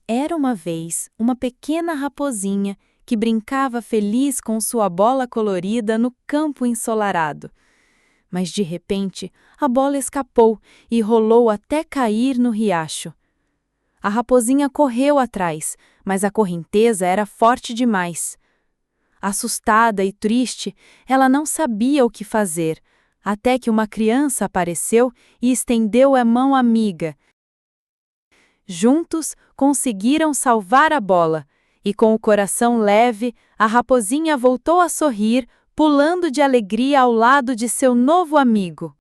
Era uma vez uma pequena raposinha que brincava feliz com sua bola colorida no campo ensolarado. Mas de repente, a bola escapou e rolou até cair no riacho. A raposinha correu atrás, mas a correnteza era forte demais. Assustada e triste, ela não sabia o que fazer, até que uma criança apareceu e estendeu a mão amiga. Juntos, conseguiram salvar a bola, e com o coração leve, a raposinha voltou a sorrir, pulando de alegria ao lado de seu novo amigo.